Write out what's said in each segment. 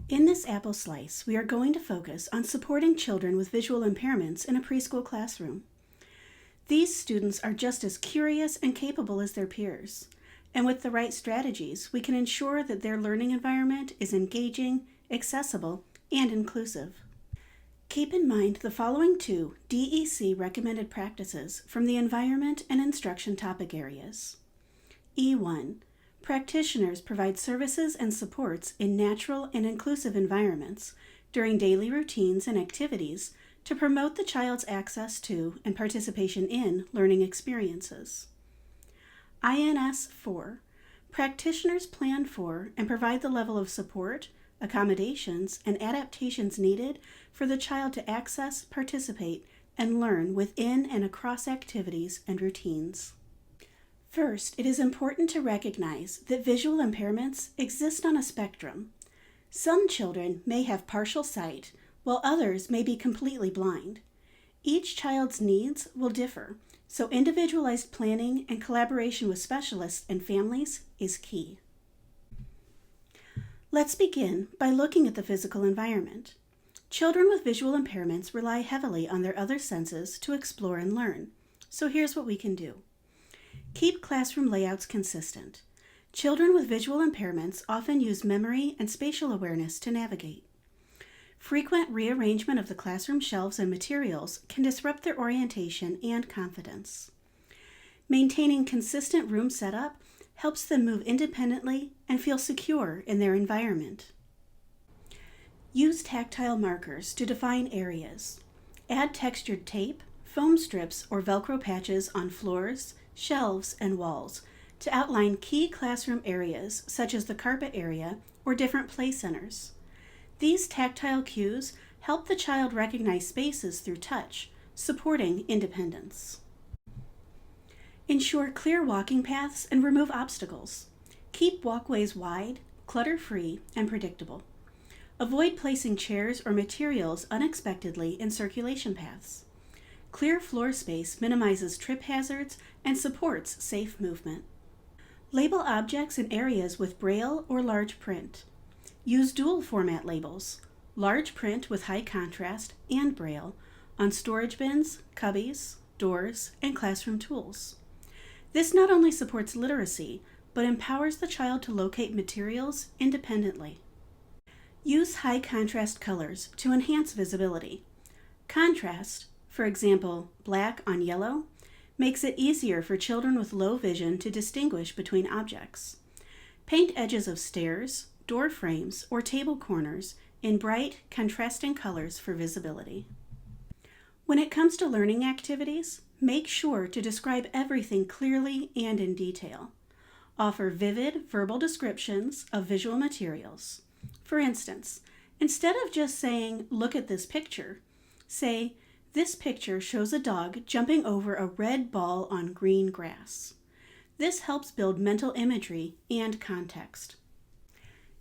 In this apple slice, we are going to focus on supporting children with visual impairments in a preschool classroom. These students are just as curious and capable as their peers, and with the right strategies, we can ensure that their learning environment is engaging, accessible, and inclusive. Keep in mind the following two DEC recommended practices from the environment and instruction topic areas. E1. Practitioners provide services and supports in natural and inclusive environments during daily routines and activities to promote the child's access to and participation in learning experiences. INS 4. Practitioners plan for and provide the level of support, accommodations, and adaptations needed for the child to access, participate, and learn within and across activities and routines. First, it is important to recognize that visual impairments exist on a spectrum. Some children may have partial sight, while others may be completely blind. Each child's needs will differ, so individualized planning and collaboration with specialists and families is key. Let's begin by looking at the physical environment. Children with visual impairments rely heavily on their other senses to explore and learn, so here's what we can do. Keep classroom layouts consistent. Children with visual impairments often use memory and spatial awareness to navigate. Frequent rearrangement of the classroom shelves and materials can disrupt their orientation and confidence. Maintaining consistent room setup helps them move independently and feel secure in their environment. Use tactile markers to define areas. Add textured tape, foam strips, or Velcro patches on floors, shelves, and walls to outline key classroom areas such as the carpet area or different play centers. These tactile cues help the child recognize spaces through touch, supporting independence. Ensure clear walking paths and remove obstacles. Keep walkways wide, clutter-free, and predictable. Avoid placing chairs or materials unexpectedly in circulation paths. Clear floor space minimizes trip hazards and supports safe movement. Label objects in areas with braille or large print. Use dual format labels, large print with high contrast and braille, on storage bins, cubbies, doors, and classroom tools. This not only supports literacy, but empowers the child to locate materials independently. Use high contrast colors to enhance visibility. Contrast, for example, black on yellow, makes it easier for children with low vision to distinguish between objects. Paint edges of stairs, door frames, or table corners in bright, contrasting colors for visibility. When it comes to learning activities, make sure to describe everything clearly and in detail. Offer vivid verbal descriptions of visual materials. For instance, instead of just saying, "Look at this picture," say, "This picture shows a dog jumping over a red ball on green grass." This helps build mental imagery and context.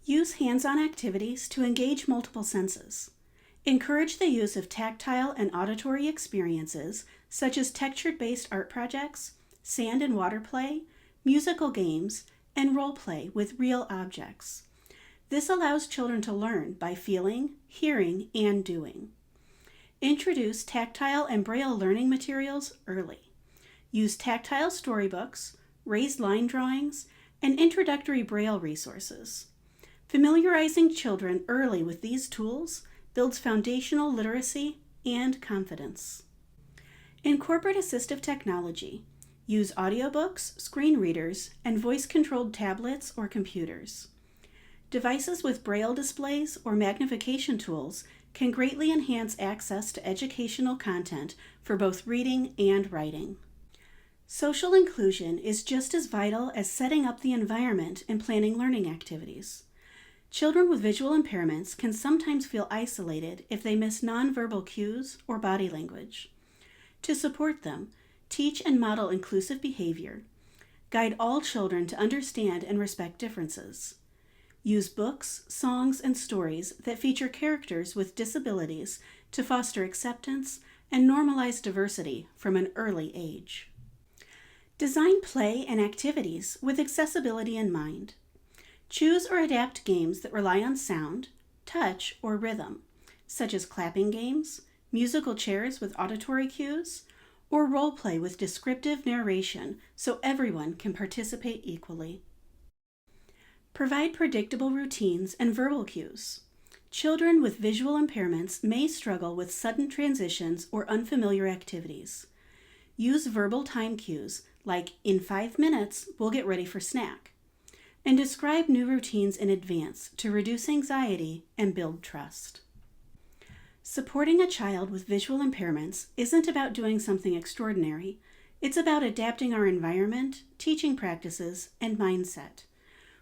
Use hands-on activities to engage multiple senses. Encourage the use of tactile and auditory experiences, such as texture-based art projects, sand and water play, musical games, and role play with real objects. This allows children to learn by feeling, hearing, and doing. Introduce tactile and braille learning materials early. Use tactile storybooks, raised line drawings, and introductory braille resources. Familiarizing children early with these tools builds foundational literacy and confidence. Incorporate assistive technology. Use audiobooks, screen readers, and voice-controlled tablets or computers. Devices with braille displays or magnification tools can greatly enhance access to educational content for both reading and writing. Social inclusion is just as vital as setting up the environment and planning learning activities. Children with visual impairments can sometimes feel isolated if they miss nonverbal cues or body language. To support them, teach and model inclusive behavior. Guide all children to understand and respect differences. Use books, songs, and stories that feature characters with disabilities to foster acceptance and normalize diversity from an early age. Design play and activities with accessibility in mind. Choose or adapt games that rely on sound, touch, or rhythm, such as clapping games, musical chairs with auditory cues, or role play with descriptive narration so everyone can participate equally. Provide predictable routines and verbal cues. Children with visual impairments may struggle with sudden transitions or unfamiliar activities. Use verbal time cues like, "In 5 minutes, we'll get ready for snack," and describe new routines in advance to reduce anxiety and build trust. Supporting a child with visual impairments isn't about doing something extraordinary. It's about adapting our environment, teaching practices, and mindset.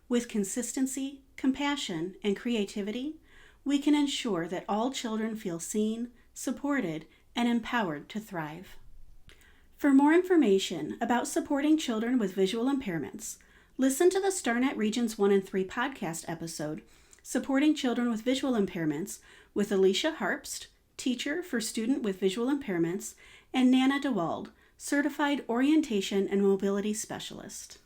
With consistency, compassion, and creativity, we can ensure that all children feel seen, supported, and empowered to thrive. For more information about supporting children with visual impairments, listen to the StarNet Regions 1 and 3 podcast episode, Supporting Children with Visual Impairments, with Alicia Harpst, teacher for student with visual impairments, and Nana DeWald, certified orientation and mobility specialist.